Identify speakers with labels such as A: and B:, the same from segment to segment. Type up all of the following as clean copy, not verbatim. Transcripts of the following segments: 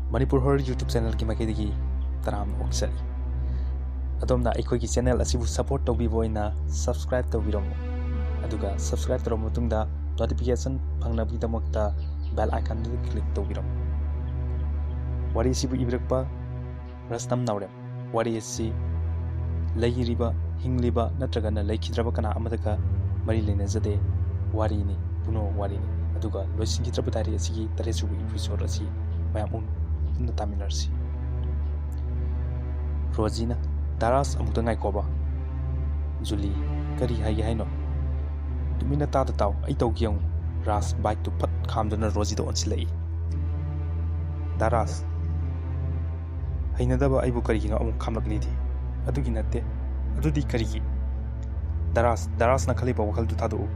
A: Manipuri Wari YouTube channel ki makai taram oksari. Adomna aikoi ki channel asibu support tawbibo ina subscribe tawbiromo. Aduga subscribe tawbiromo tungda notification phangnabi damakta bell icon du click tawbiromo. Wari asibu ibrakpa Rustum Naorem. Wari asi lankhiba hingliba natragana lankhidraba kana amadaka mari lenajade wari ni puno wari ni. Aduga LOISINKHIDRABA dari asigi taresubu episode asi mayamun Taminnasi. Rosina Daras amuta ngaikoba Julie kari hai haino tumina ta taw ai taw gyang ras bike to pat khamdana Rosie do onsilai Daras hainadaba aibu kari nga amuk khamlakni thi adugi natte adudi kari gi Daras na khaliba wakal du thadu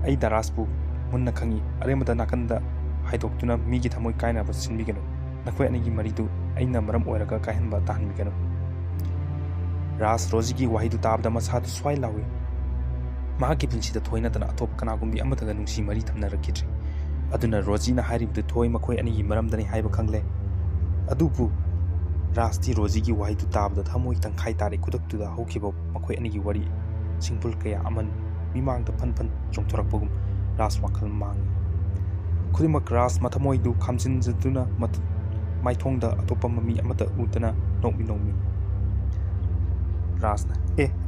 A: ai Daras bu munna khangi aremada nakanda haidoktuna migi thamoi kaina ba sinbigeno nakoi anigi maridu aina maram oiraga kahenba tahanbigeno Ras Rosie gi wahidu tabda masadu swai lawi mahaki pinsida thoina tana atop kana gumbi amataga nungsi mari thamna rakitri aduna Rosie na haribdu thoi makoi anigi maram dani haiba khangle adubu Ras ti Rosie gi wahidu tabda thamoi tangkhai tare kudaktuda hokibo makoi anigi wari singpul kaya aman mimang da phan chongthorakpagum Ras wakhal mang Kudimak Ras mathamoi du khamjin jaduna mat maithongda atopa mami amata utana nokmi Rasna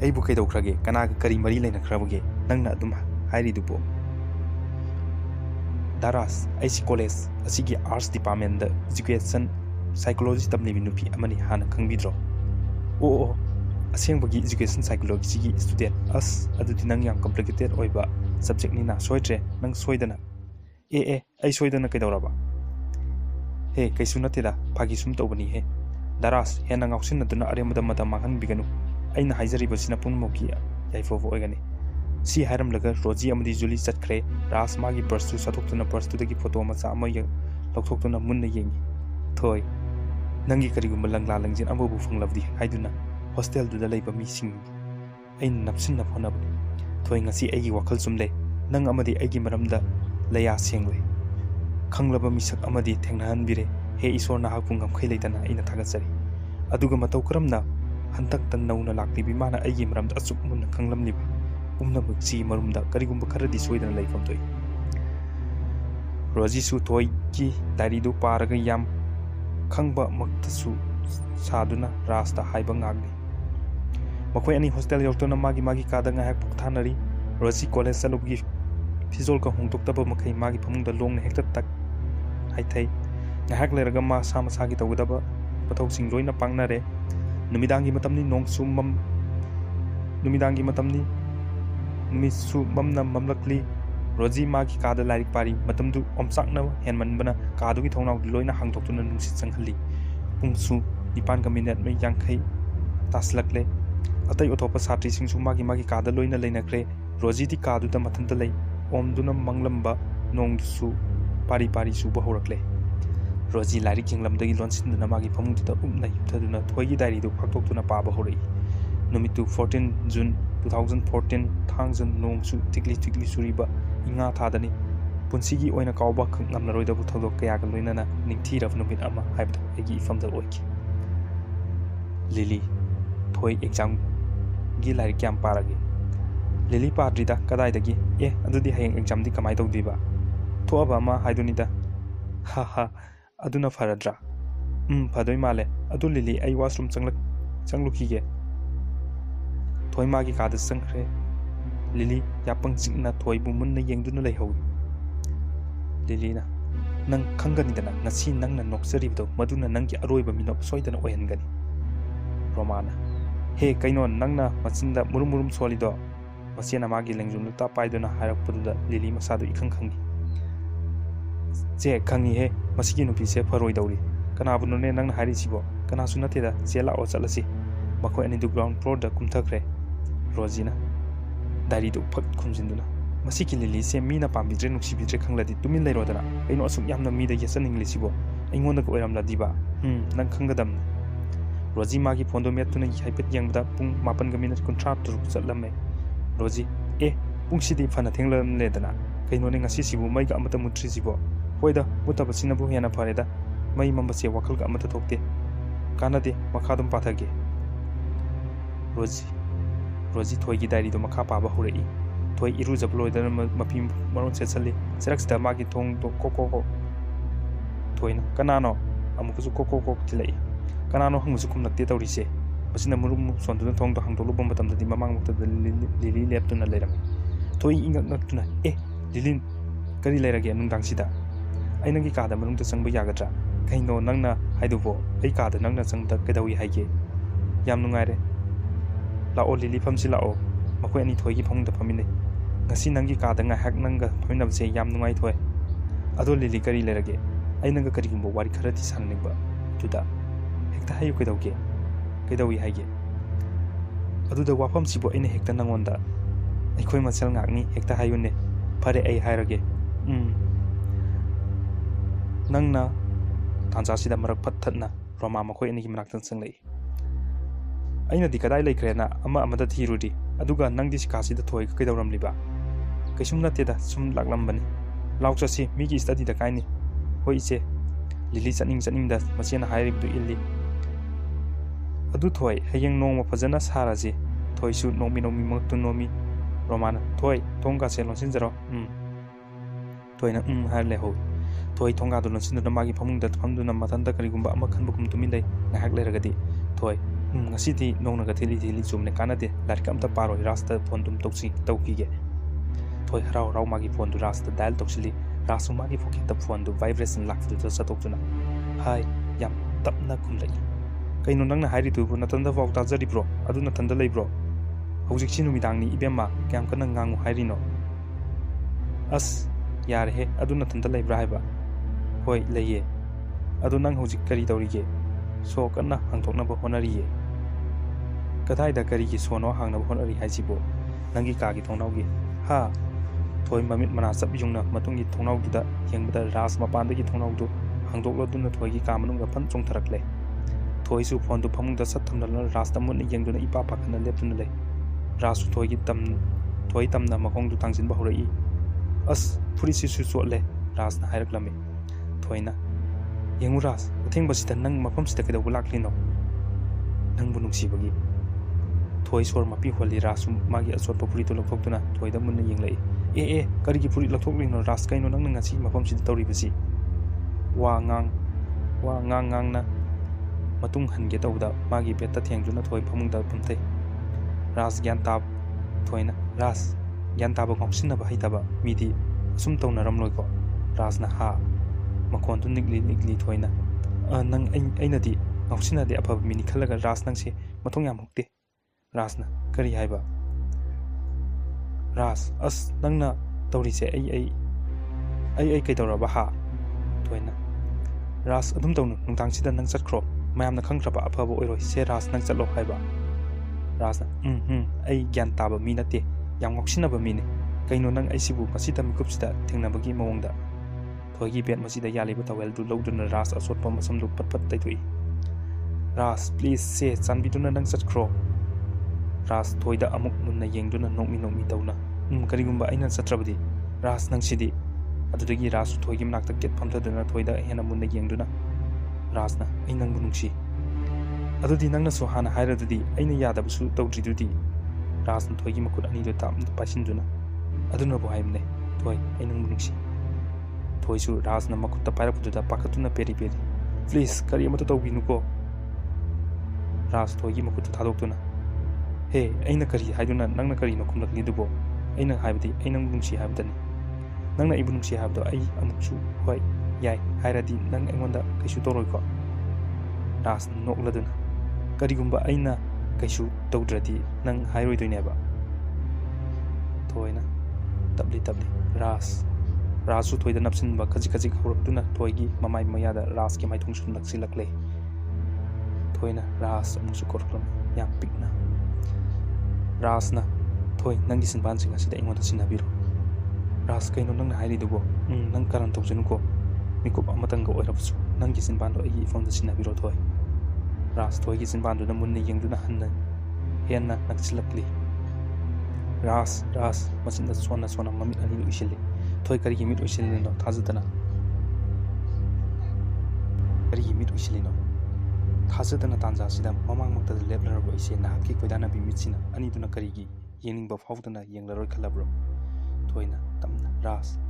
A: aibu kai dokrage kana kari mari leina khrabage nangna adum hairi dupo Daras IC college asigi arts department da education psychology tamni minupi amani hana khangbidro asengbagi education psychology sigi student as adudi nang yam complicated oiba subject ni na soitre nang soidana ai soidana kai dawraba he kaisu natida phagi sum tawbani he Daras hena ngausin aduna aremada mata mahan biganu aina haijariba sina pumnamkna yaifofo oigani si hairam laga Rosie amadi Julie chatkre Ras magi burst tu sathoktuna burst tu dagi photo macha ama yang lokthokuna munna yengi thoi nangi karigumba langla langjin ambu funglabdi haiduna hostel du da leiba mi sing ain napsin na phonab thoi ngasi aigi wakhal sumle nang amadi aigi maramda laya sengle khanglaba misak amadi thengnahan bire he isor na hakungam khaileitana aina thagatsari aduga matau karamna hantak tan nauna lakti bimana aigi maramda achuk munna khanglamliba pumnamkna si marumda karigumba kharadi soidana leifam toi Rosie su toi ki diary du paraga yam khangba maktasu saduna Rasta haiba ngagni makoi ani hostel yortona magi kada ngahak puktanari Rosie college salubgi fizol ka hongtoktaba makai magi phamungda longna hekta tak haithai ngahak leraga ma samasagi tawdaba pathau sing loina pangnare numidangi matamni nongsu mamna mamlakli Rosie magi kada larik pari matamdu omsakna henmanbana kadu gi thongnau loina hangtoktuna nungsi changhalli pungsu 9 me yangkhai taslakle atai otopa satri singsu magi kada loina leinakre Rosie ti kadu da mathanta lei omduna manglamba nongsu pari suba horakle Rosie larik yenglamdagi lonsinduna magi phamungda umna yutaduna thoigi diary du phaktokuna paba horai numitu 14 June 2014 thangjan nongsu tikli suriba inga thadani punsigi oina kawba khangnamnaroida bu thodok kaya ga loinana ningthiraf numit ama haibdo egi famda oiki Lily thoi exam gi larik yam parage Lily padrida kadaidagi adudi hayeng exam di kamai tawdiba thoaba ma haidunida ha aduna faradra phadoi male adu Lily ai washroom changlukige thoi magi kada sangkhre Lily yapang jingna thoi bu munna yengduna leihawi Lily na nang khangani dana ngasi nangna noksaribdo maduna nangi aroiba minop soidana oihangani Romana he kaino nangna machinda murum solido masena magi lengjum ta paidona harakpuda Lily masadu ikhangkhangi je khangi he masigi nupi se faroi dauri kana bunone nangna hari sibo kana sunateda jela o chalasi makoi ani du ground floor da kumthakre Rosie na dari du phak khumjinduna masiki Lily se mina pambidre nuksi bidre khangladi tumin leirodana aino asuk yamna mi da yesan english sibo aingonda ko oiramla diba nang khangadam Rosie magi phondo metuna haipet yangda pung 8:30 chatlamme Rosie pung sidi phana thenglam ledana kaino ne ngasi sibu mai ga amata mutri sibo hoida mutabasina bu hena phareda Mai mambase wakal ka amata thokte. Kanade makadum pathage. Roji thoi gi diary do makha paba hurei. Thoi iru japlo idana mapi maron setsali. Seraksida magi thong to ko. Thoi na kanano amukusu ko tilai. Kanano hangmusu kumnakte tawrise. Masina murum sonduna thong to hangdolu bomba tamdadi mamang mukta lili leptuna leirame. Thoi ingak Lilin kari leirage nungdangsida. Ai nangi kada manungta sangba yagadra. Kaino nangna haidubo ai kada nangna sangda kedawi haige. Yam nungaire. Lao lili famsi lao. Makoi ani thoi gi phangda phamine. Ngasi nangi kada nga hak nanga phaminabse yam nungai thoi. Ado lili kari leirage. Ai nanga kari gumbo wari kharati sanningba. Tuda hekta hayu kedawge. Kedawi haige. Aduda wafam sibo aina hekta nangonda. Aikoi masal ngakni hekta hayune. Pare ai hairage. Nangna tanjasida marak pathatna roma makoi ani manaktan sanglei. Aina di kadai leikrena ama amada thirudi aduga nangdi sikasi da thoi kaidawramliba. Kaisum nateda sum laklambani. Lauchasi migi study da kaini. Hoi che lili chaning da machena hairibdu illi. Adu thoi hayeng nongma phajana saraji thoi su nomi maktu nomi Romana thoi thongga se lonsinjaro toina harle ho thoi thongga do lonsinda magi phamungda phamduna mathanda karigumba ama khanbukum tumindai ngahak leragadi thoi ngasidi nongna ga thili chumne kanade larika amta paro rasta phone tum toksi tawkige thoi harau magi phone du rasta dial toksili rasu magi pocket ta phone du vibration lakfu du satokuna hai yam tapna kumlai kaino nangna hairi tu natanda vau ta jari bro adu natanda lei bro Hojik si numidangni ibema kyam kana ngangu hairino. As yar he adu nathanda leibra haiba. Hoi leiye. Adu nang hojik kari tawrige. So kana hangthokna ba honariye. Kadai da kari gi sono hangna ba honari haisibo. Nangi ka gi thongnaugi. Ha. Thoi mamit mana sap yungna matungi thongnau da yengbada ras mapanda gi thongnau du hangdoklo duna thoi gi ka manung ga phan chongtharakle. Thoi su phone du phamung da sat thamna ras tamun yengduna ipa pakhana leptuna le. Rasu thoi tamna makong du tangsin ba horai as puri si su le ras na hairak lami thoina yengu ras utheng basita nang mafam sita kedaw laklino nang bunung si bagi thoi sor mapi holi rasu magi asot puri to lokthok tuna thoi da mun yenglai kari gi puri lokthok lino ras kaino nang ngasi mafam sita tawri basi wa ngang na matung hange tawda magi betta thengjuna thoi phamung da pumtai Ras gyan tab thoina ras gyan tab ngoksinna ba haitaba midi sum tawna ramloi ko ras na ha makon tu nikli thoina nang aina di ngoksinna de apha mini khalaga ras nang se mathong yam hukte ras na kari haiba ras as nang na tawri se ai kai tawra ba ha thoina ras adum tawnu nungtang sida nang chatkro mayam na khangraba apha bo oiroi se ras nang chatlo haiba Rasa, ai gyan taba mi nate, yang ngoksinaba mi ne. Kaino nang ai sibu masita mikupsida thengnabagi mawongda. Thoigi bet masida yaliba tawel du lawduna ras asotpa masamdu pat taitui. Ras, please say chanbiduna nang chatkro. Ras thoida amuk munna yengduna nokmi tawna. Karigumba aina chatrabadi. Ras nang sidi. Adudagi ras thoigi manakta ket phamthaduna thoida hena munna yengduna. Ras na ai nang bunungsi. Adudi nangna so hana hairadudi aina yadabusu tawdridudi rasna thoigi makut ani do tam pasinduna aduna bo haimne thoi aina munungsi thoi su rasna makut ta pairapuda pakatuna peri please kari amata tawbinuko ras thoigi makut thadokuna he aina kari haiduna nangna kari no khumlakni dubo aina haibdi aina munungsi haibdani nangna ibunungsi haibdo ai amuksu hoi yai hairadi nang engonda kaisu toroi ko ras nokladuna Karigumba aina kaisu tawdradi nang hairoi doineba thoina tabli rasu thoida napsin ba kaji khawraktuna thoigi mamai mayada ras ki maithung sun laksilakle thoina ras amusu korklom yam pikna rasna thoi nangi sinban singa sida ingon sinabiro ras kaino nang hairi dubo nang karan tawjenuko mikop amatang ga oirapsu nangi sinban do agi phone da sinabiro thoi ras thoigi sinban do munni yengduna hanna henna naksilakli ras masinda sona mamit ani do ishili thoi kari gi mit ishili no thazadana ꯀꯔꯤꯒꯤ ꯃꯤꯠ ꯎꯏꯁꯤꯜꯂꯤꯅꯣ? ꯊꯥꯖꯗꯅ ꯇꯥꯟꯖꯥꯁꯤꯗ ꯃꯃꯥꯡꯃꯛꯇꯗ ꯂꯦꯞꯂꯔꯕ ꯑꯩꯁꯦ ꯅꯍꯥꯛꯀꯤ ꯈꯣꯏꯗꯥꯅꯕꯤ ꯃꯤꯠꯁꯤꯅ ꯑꯅꯤꯗꯨꯅ ꯀꯔꯤꯒꯤ ꯌꯦꯡꯅꯤꯡꯕ ꯐꯥꯎꯗꯅ ꯌꯦꯡꯂꯔꯣꯏ ꯈꯜꯂꯕ꯭ꯔꯣ? ꯊꯣꯏꯅ ꯇꯞꯅ ꯔꯥꯖ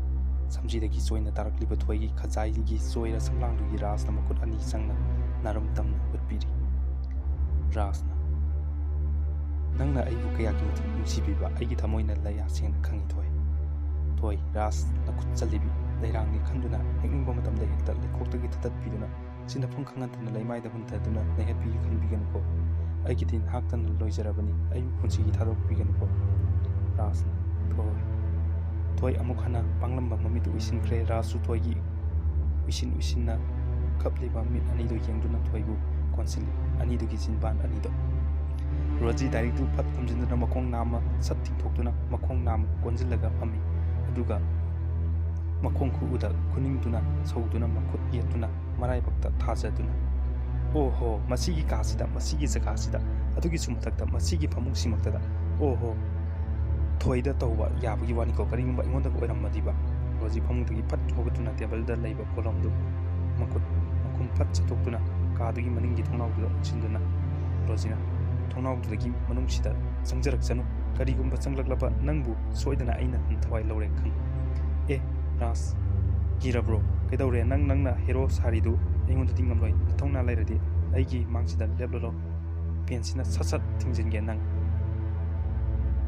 A: ꯁꯝꯖꯤꯗꯒꯤ ꯆꯣꯏꯅ ꯇꯥꯔꯛꯂꯤꯕ ꯊꯣꯏꯒꯤ ꯈꯖꯥꯏꯒꯤ ꯆꯣꯏꯔ ꯁꯝꯂꯥꯡꯗꯨꯒꯤ ꯔꯥꯖꯅ ꯃꯈꯨꯠ ꯑꯅꯤ ꯆꯪꯅ ꯅꯥꯔꯝ ꯇꯝꯅ ꯎꯠꯄꯤꯔꯤ꯫ ꯔꯥꯖꯅ ꯅꯪꯅ ꯑꯩꯕꯨ ꯀꯌꯥꯒꯤ ꯃꯇꯤꯛ ꯅꯨꯡꯁꯤꯕꯤꯕ ꯑꯩꯒꯤ ꯊꯃꯣꯏꯅ ꯂꯌꯥ ꯁꯦꯡꯅ ꯈꯪꯏ ꯊꯣꯏ꯫ ꯊꯣꯏ ꯔꯥꯖꯅ ꯈꯨꯠ ꯆꯜꯂꯤꯕꯤ ꯂꯩꯔꯥꯡꯅꯤ ꯈꯟꯗꯨꯅ ꯍꯦꯛꯅꯤꯡꯕ ꯃꯇꯝꯗ ꯍꯦꯛꯇ ꯂꯩꯈꯣꯛꯇꯒꯤ ꯊꯗꯠꯄꯤꯗꯨꯅ ꯁꯤꯟꯅꯐꯝ ꯈꯪꯍꯟꯗꯅ ꯂꯩꯃꯥꯏꯗ ꯍꯨꯟꯊꯗꯨꯅ ꯅꯩꯍꯠꯄꯤꯒꯦ ꯈꯟꯕꯤꯒꯅꯨꯀꯣ꯫ ꯑꯩꯒꯤꯗꯤ ꯅꯍꯥꯛꯇꯅ ꯂꯣꯏꯖꯔꯕꯅꯤ ꯑꯩꯕꯨ ꯄꯨꯟꯁꯤꯒꯤ ꯊꯥꯗꯣꯛꯄꯤꯒꯅꯨꯀꯣ꯫ ꯔꯥꯖꯅ ꯊꯣꯏ ꯑꯃꯨꯛ ꯍꯟꯅ ꯄꯥꯡꯂꯝꯕ ꯃꯃꯤꯠꯇꯨ ꯎꯏꯁꯤꯟꯈ꯭ꯔꯦ꯫ ꯔꯥꯖꯁꯨ ꯊꯣꯏꯒꯤ ꯎꯏꯁꯤꯟꯅ ꯈꯞꯂꯤꯕ ꯃꯤꯠ ꯑꯅꯤꯗꯨ ꯌꯦꯡꯗꯨꯅ ꯊꯣꯏꯕꯨ ꯀꯣꯟꯁꯤꯜꯂꯤ ꯑꯅꯤꯗꯨꯒꯤ ꯆꯤꯟꯕꯥꯟ ꯑꯅꯤꯗꯣ꯫ ꯔꯣꯖꯤ ꯗꯥꯏꯔꯤꯛꯇꯨ ꯐꯠ ꯈꯨꯝꯖꯤꯟꯗꯨꯅ ꯃꯈꯣꯡ ꯅꯥꯝꯃ ꯁꯠ ꯇꯤꯡꯊꯣꯛꯇꯨꯅ ꯃꯈꯣꯡ ꯅꯥꯝꯃ ꯀꯣꯟꯁꯤꯜꯂꯒ ꯐꯝꯃꯤ꯫ ꯑꯗꯨꯒ ꯃꯈꯣꯡ ꯈꯨꯎꯗ ꯈꯨꯅꯤꯡꯗꯨꯅ ꯁꯧꯗꯨꯅ ꯃꯈꯨꯠ ꯌꯦꯠꯇꯨꯅ ꯃꯔꯥꯏꯕꯛꯇ ꯊꯥꯖꯗꯨꯅ ꯑꯣꯍꯣ ꯃꯁꯤꯒꯤ ꯀꯥꯁꯤꯗ ꯃꯁꯤꯒꯤ ꯖꯒꯥꯁꯤꯗ ꯑꯗꯨꯒꯤꯁꯨ ꯃꯊꯛꯇ ꯃꯁꯤꯒꯤ ꯐꯃꯨꯡꯁꯤꯃꯛꯇꯗ ꯑꯣꯍꯣ ꯊꯣꯏꯗ ꯇꯧꯕ ꯌꯥꯕꯒꯤ ꯋꯥꯅꯤꯀꯣ ꯀꯔꯤꯒꯨꯝꯕ ꯑꯩꯉꯣꯟꯗꯒ ꯑꯣꯏꯔꯝꯃꯗꯤꯕ꯫ ꯔꯣꯖꯤ ꯐꯃꯨꯡꯗꯒꯤ ꯐꯠ ꯍꯧꯒꯠꯇꯨꯅ ꯇꯦꯕꯜꯗ ꯂꯩꯕ ꯀꯣꯂꯣꯝꯗꯨ ꯃꯈꯨꯝ ꯐꯠ ꯆꯠꯊꯣꯛꯇꯨꯅ ꯀꯥꯗꯨꯒꯤ ꯃꯅꯤꯡꯒꯤ ꯊꯣꯡꯅꯥꯎꯗꯨꯗ ꯑꯣꯟꯁꯤꯟꯗꯨꯅ ꯔꯣꯖꯤꯅ ꯊꯣꯡꯅꯥꯎꯗꯨꯗꯒꯤ ꯃꯅꯨꯡꯁꯤꯗ ꯆꯪꯖꯔꯛꯆꯅꯨ ꯀꯔꯤꯒꯨꯝꯕ ꯆꯪꯂꯛꯂꯕ ꯅꯪꯕు ꯁꯣꯏꯗꯅ ꯑꯩꯅ ꯊꯋꯥꯏ ꯂꯧꯔꯦ ꯈꯪ꯫ ꯑꯦ ꯔꯥꯖ ꯀꯤꯔꯕ꯭ꯔꯣ? ꯀꯩꯗꯧꯔꯦ ꯅꯪꯅ ꯍꯦꯔꯣ ꯁꯥꯔꯤꯗꯨ ꯑꯩꯉꯣꯟꯗꯗꯤ ꯉꯝꯂꯣꯏ ꯅꯊꯧꯅꯥ ꯂꯩꯔꯗꯤ ꯑꯩꯒꯤ ꯃꯥꯡꯁꯤꯗ ꯂꯦꯞꯂꯔꯣ ꯄꯦꯟꯁꯤꯅ ꯁꯠ ꯊꯤꯡꯖꯤꯟꯒꯦ ꯅꯪ꯫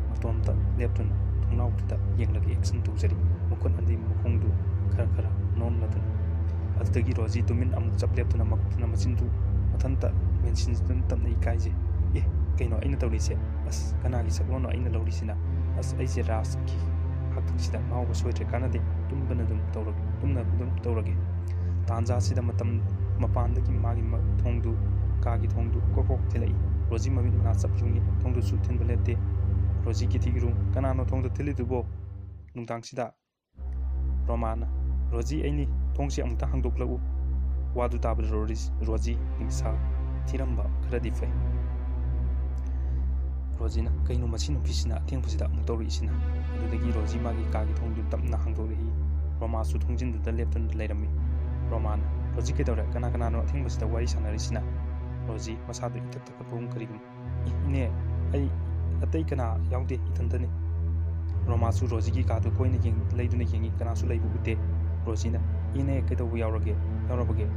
A: ꯃꯇꯣꯝꯇ ꯂꯦꯞꯇꯨꯅ ꯊꯣꯡꯅꯥꯎꯗꯨꯗ ꯌꯦꯡꯂꯒ ꯑꯦꯛꯁꯟ ꯇꯧꯖꯔꯤ ꯃꯈꯨꯠ ꯑꯅꯤ ꯃꯈꯣꯡꯗꯨ ꯈꯔ ꯅꯣꯝꯂꯗꯨꯅ꯫ ꯑꯗꯨꯗꯒꯤ ꯔꯣꯖꯤ ꯇꯨꯃꯤꯟ ꯑꯃꯨꯛ ꯆꯞ ꯂꯦꯞꯇꯨꯅ ꯃꯈꯨꯠꯇꯨꯅ ꯃꯆꯤꯟꯗꯨ ꯃꯊꯟꯇ ꯃꯦꯟꯁꯤꯟꯗꯨꯅ ꯇꯞꯅ ꯏꯀꯥꯏꯖꯩ꯫ ꯑꯦ ꯀꯩꯅꯣ ꯑꯩꯅ ꯇꯧꯔꯤꯁꯦ? ꯑꯁ ꯀꯅꯥꯒꯤ ꯁꯛꯂꯣꯟꯅꯣ ꯑꯩꯅ ꯂꯧꯔꯤꯁꯤꯅ? ꯑꯁ ꯑꯩꯁꯦ ꯔꯥꯖꯀꯤ ꯍꯛꯊꯨꯡꯁꯤꯗ ꯉꯥꯎꯕ ꯁꯣꯏꯗ꯭ꯔꯦ ꯀꯥꯟꯅꯗꯦ ꯇꯨꯝꯅ ꯑꯗꯨꯝ ꯇꯧꯔꯒꯦ꯫ ꯇꯥꯟꯖꯥꯁꯤꯗ ꯃꯄꯥꯟꯗꯒꯤ ꯃꯥꯒꯤ ꯀꯥꯒꯤ ꯊꯣꯡꯗꯨ ꯀꯣꯛ ꯊꯤꯜꯂꯛꯏ꯫ ꯔꯣꯖꯤ ꯃꯃꯤꯠ ꯃꯅꯥ ꯆꯞ ꯌꯨꯡꯉꯤ ꯊꯣꯡꯗꯨꯁꯨ ꯊꯤꯟꯕ ꯂꯦꯞꯇꯦ꯫ ꯔꯣꯖꯤꯒꯤ ꯊꯤꯒꯤꯔꯨꯝ ꯀꯅꯥꯅꯣ ꯊꯣꯡꯗ ꯊꯤꯜꯂꯤꯗꯨꯕꯣ ꯅꯨꯡꯗꯥꯡꯁꯤꯗ? ꯔꯣꯃꯥꯅ ꯔꯣꯖꯤ ꯑꯩꯅꯤ ꯊꯣꯡꯁꯤ ꯑꯃꯨꯛꯇ ꯍꯥꯡꯗꯣꯛꯂꯛꯎ꯫ ꯋꯥꯗꯨ ꯇꯥꯕꯗ ꯔꯣꯖꯤ ꯅꯤꯡꯁꯥ ꯊꯤꯔꯝꯕ ꯈꯔꯗꯤ ꯐꯩ꯫ ꯔꯣꯖꯤꯅ ꯀꯩꯅꯣ ꯃꯁꯤ ꯅꯨꯄꯤꯁꯤꯅ ꯑꯊꯦꯡꯕꯁꯤꯗ ꯑꯃꯨꯛ ꯇꯧꯔꯛꯏꯁꯤꯅ? ꯑꯗꯨꯗꯒꯤ ꯔꯣꯖꯤ ꯃꯥꯒꯤ ꯀꯥꯒꯤ ꯊꯣꯡꯗꯨ ꯇꯞꯅ ꯍꯥꯡꯗꯣꯛꯂꯛꯏ꯫ ꯔꯣꯃꯥꯁꯨ ꯊꯣꯡꯖꯤꯟꯗꯨꯗ ꯂꯦꯞꯇꯨꯅ ꯂꯩꯔꯝꯃꯤ꯫ ꯔꯣꯃꯥꯅ ꯔꯣꯖꯤ ꯀꯩꯗꯧꯔꯦ? ꯀꯅꯥꯅꯣ ꯑꯊꯦꯡꯕꯁꯤꯗ ꯋꯥꯔꯤ ꯁꯥꯟꯅꯔꯤꯁꯤꯅ? ꯔꯣꯖꯤ ꯃꯁꯥꯗꯨ ꯏꯊꯛ ꯊꯛꯀꯠꯄꯒꯨꯝ ꯀꯔꯤꯒꯨꯝ ꯏꯅꯦ ꯑꯩ ꯑꯇꯩ ꯀꯅꯥ ꯌꯥꯎꯗꯦ ꯏꯊꯟꯇꯅꯤ꯫ ꯔꯣꯃꯥꯁꯨ ꯔꯣꯖꯤꯒꯤ ꯀꯥꯗꯨ ꯀꯣꯏꯅ ꯂꯩꯗꯨꯅ ꯌꯦꯡꯉꯤ ꯀꯅꯥꯁꯨ ꯂꯩꯕ ꯎꯗꯦ꯫ ꯔꯣꯖꯤꯅ ꯏꯅꯦ ꯀꯩꯗꯧꯕ ꯌꯥꯎꯔꯕꯒꯦ?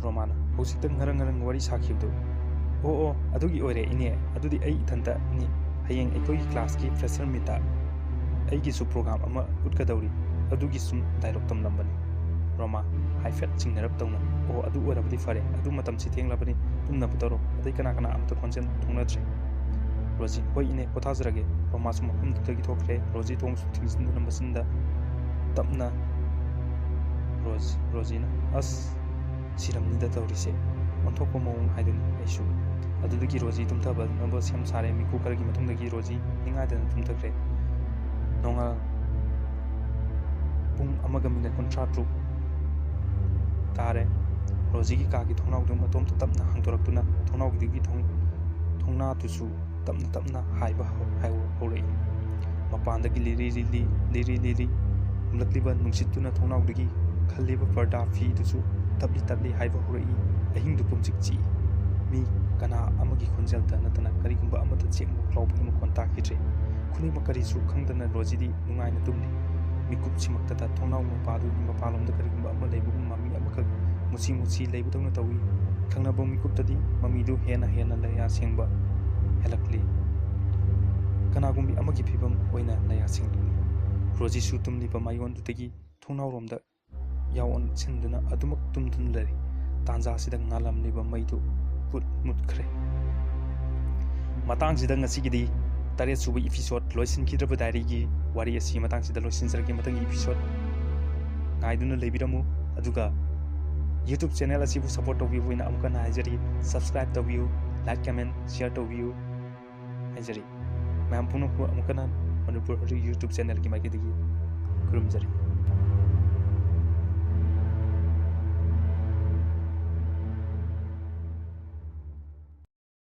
A: ꯔꯣꯃꯥꯅ ꯍꯧꯖꯤꯛꯇ ꯉꯔꯪ ꯋꯥꯔꯤ ꯁꯥꯈꯤꯕꯗꯨ꯫ ꯑꯣ ꯑꯗꯨꯒꯤ ꯑꯣꯏꯔꯦ ꯏꯅꯦ ꯑꯗꯨꯗꯤ ꯑꯩ ꯏꯊꯟꯇꯅꯤ ꯍꯌꯦꯡ ꯑꯩꯈꯣꯏꯒꯤ ꯀ꯭ꯂꯥꯁꯀꯤ ꯐ꯭ꯔꯦꯁꯔ ꯃꯤꯠꯇ ꯑꯩꯒꯤꯁꯨ ꯄ꯭ꯔꯣꯒ꯭ꯔꯥꯝ ꯑꯃ ꯎꯠꯀꯗꯧꯔꯤ ꯑꯗꯨꯒꯤ ꯁꯨꯝ ꯗꯥꯏꯂꯣꯛ ꯇꯝꯂꯝꯕꯅꯤ꯫ ꯔꯣꯃꯥ ꯍꯥꯏꯐꯦꯠ ꯆꯤꯡꯅꯔꯞ ꯇꯧꯅ ꯑꯣ ꯑꯗꯨ ꯑꯣꯏꯔꯕꯗꯤ ꯐꯔꯦ ꯑꯗꯨ ꯃꯇꯝꯁꯤ ꯊꯦꯡꯂꯕꯅꯤ ꯇꯨꯝꯅꯕ ꯇꯧꯔꯣ ꯑꯇꯩꯀꯅꯥ ꯑꯝꯇ ꯈꯣꯟꯖꯦꯜ ꯊꯣꯡꯅꯗ꯭ꯔꯦ꯫ ꯔꯣꯖꯤ ꯍꯣꯏ ꯏꯅꯦ ꯄꯣꯊꯥꯖꯔꯒꯦ꯫ ꯔꯣꯃꯥꯁꯨ ꯃꯐꯝꯗꯨꯗꯒꯤ ꯊꯣꯛꯈ꯭ꯔꯦ꯫ ꯔꯣꯖꯤ ꯊꯣꯡꯁꯨ ꯊꯤꯡꯖꯤꯟꯗꯨꯅ ꯃꯆꯤꯟꯗ ꯇꯞꯅ ꯔꯣꯖꯤꯅ ꯑꯁ ꯁꯤꯔꯝꯅꯤꯗ ꯇꯧꯔꯤꯁꯦ ꯑꯣꯟꯊꯣꯛꯄ ꯃꯑꯣꯡ ꯍꯥꯏꯗꯨꯅꯤ ꯑꯩꯁꯨ꯫ ꯑꯗꯨꯗꯒꯤ ꯔꯣꯖꯤ ꯇꯨꯝꯊꯅꯕ ꯁꯦꯝ ꯁꯥꯔꯦ꯫ ꯃꯤꯀꯨꯞ ꯈꯔꯒꯤ ꯃꯇꯨꯡꯗꯒꯤ ꯔꯣꯖꯤ ꯅꯤꯡꯉꯥꯏꯗꯅ ꯇꯨꯝꯊꯈ꯭ꯔꯦ꯫ ꯅꯣꯡꯉꯥꯜ ꯄꯨꯡ 1:53 ꯇꯥꯔꯦ꯫ ꯔꯣꯖꯤꯒꯤ ꯀꯥꯒꯤ ꯊꯣꯡꯅꯥꯎꯗꯨ ꯃꯇꯣꯝꯇ ꯇꯞꯅ ꯍꯥꯡꯗꯣꯔꯛꯇꯨꯅ ꯊꯣꯡꯅꯥꯎꯗꯨꯒꯤ ꯊꯣꯡꯅꯥꯗꯨꯁꯨ ꯇꯞꯅ ꯍꯥꯏꯕ ꯍꯧꯔꯛꯏ꯫ ꯃꯄꯥꯟꯗꯒꯤ ꯂꯤꯔꯤ ꯍꯨꯝꯂꯛꯂꯤꯕ ꯅꯨꯡꯁꯤꯠꯇꯨꯅ ꯊꯣꯡꯅꯥꯎꯗꯒꯤ ꯈꯜꯂꯤꯕ ꯄꯔꯗꯥ ꯐꯤꯗꯨꯁꯨ ꯇꯞꯂꯤ ꯍꯥꯏꯕ ꯍꯧꯔꯛꯏ꯫ ꯑꯍꯤꯡꯗꯨ ꯄꯨꯝꯆꯤꯛ ꯆꯤꯛꯏ꯫ ꯃꯤ ꯀꯅꯥ ꯑꯃꯒꯤ ꯈꯣꯟꯖꯦꯜꯇ ꯅꯠꯇꯅ ꯀꯔꯤꯒꯨꯝꯕ ꯑꯃꯠꯇ ꯆꯦꯛꯃꯨꯛ ꯂꯥꯎꯕꯒꯤ ꯃꯈꯣꯟ ꯇꯥꯈꯤꯗ꯭ꯔꯦ꯫ ꯈꯨꯗꯤꯡꯃꯛ ꯀꯔꯤꯁꯨ ꯈꯪꯗꯅ ꯔꯣꯖꯤꯗꯤ ꯅꯨꯡꯉꯥꯏꯅ ꯇꯨꯝꯂꯤ꯫ ꯃꯤꯀꯨꯞꯁꯤꯃꯛꯇꯗ ꯊꯣꯡꯅꯥꯎ ꯃꯄꯥꯗꯨꯒꯤ ꯃꯄꯥꯟꯂꯣꯝꯗ ꯀꯔꯤꯒꯨꯝꯕ ꯑꯃ ꯂꯩꯕꯒꯨꯝ ꯃꯃꯤ ꯑꯃꯈꯛ ꯃꯨꯁꯤ ꯂꯩꯕꯗꯧꯅ ꯇꯧꯏ꯫ ꯊꯪꯅꯕ ꯃꯤꯀꯨꯞꯇꯗꯤ ꯃꯃꯤꯗꯨ ꯍꯦꯟꯅ ꯂꯌꯥ ꯁꯦꯡꯕ ꯍꯦꯜꯂꯛꯂꯤ꯫ ꯀꯅꯥꯒꯨꯝꯕꯤ ꯑꯃꯒꯤ ꯐꯤꯚꯝ ꯑꯣꯏꯅ ꯂꯌꯥ ꯁꯦꯡꯂꯛꯂꯤ꯫ ꯔꯣꯖꯤꯁꯨ ꯇꯨꯝꯂꯤꯕ ꯃꯥꯏꯌꯣꯟꯗꯨꯗꯒꯤ ꯊꯣꯡꯅꯥꯎꯔꯣꯝꯗ ꯌꯥꯑꯣꯟꯁꯤꯟꯗꯨꯅ ꯑꯗꯨꯃꯛ ꯇꯨꯝꯗꯨꯅ ꯂꯩꯔꯤ꯫ ꯇꯥꯟꯖꯥꯁꯤꯗ ꯉꯥꯜꯂꯝꯂꯤꯕ ꯃꯩꯗꯨ ꯃꯨꯠꯈ꯭ꯔꯦ꯫ ꯃꯇꯥꯡꯁꯤꯗ ꯉꯁꯤꯒꯤꯗꯤ 8ꯁꯨꯕ ꯏꯄꯤꯁꯣꯗ ꯂꯣꯏꯁꯤꯟꯈꯤꯗ꯭ꯔꯕ ꯗꯥꯏꯔꯤꯒꯤ ꯋꯥꯔꯤ ꯑꯁꯤ ꯃꯇꯥꯡꯁꯤꯗ ꯂꯣꯏꯁꯤꯟꯖꯔꯒꯦ꯫ ꯃꯊꯪꯒꯤ ꯏꯄꯤꯁꯣꯗ ꯉꯥꯏꯗꯨꯅ ꯂꯩꯕꯤꯔꯝꯃꯨ꯫ ꯑꯗꯨꯒ YouTube ꯆꯦꯅꯦꯜ ꯑꯁꯤꯕꯨ ꯁꯄꯣꯔꯠ ꯇꯧꯕꯤꯌꯨ ꯑꯣꯏꯅ ꯑꯃꯨꯛ ꯍꯟꯅ ꯍꯥꯏꯖꯔꯤ꯫ ꯁꯕꯁꯀ꯭ꯔꯥꯏꯕ ꯇꯧꯕꯤꯌꯨ, ꯂꯥꯏꯛ ꯀꯃꯦꯟ ꯁꯤꯌꯔ ꯇꯧꯕꯤꯌꯨ ꯍꯥꯏꯖꯔꯤ꯫ ꯃꯌꯥꯝ ꯄꯨꯝꯅꯃꯛꯄꯨ ꯑꯃꯨꯛ ꯍꯟꯅ ꯃꯅꯤꯄꯨꯔ ꯋꯥꯔꯤ YouTube ꯆꯦꯅꯦꯜꯒꯤ ꯃꯥꯏꯀꯩꯗꯒꯤ ꯈꯨꯔꯨꯝꯖꯔꯤ꯫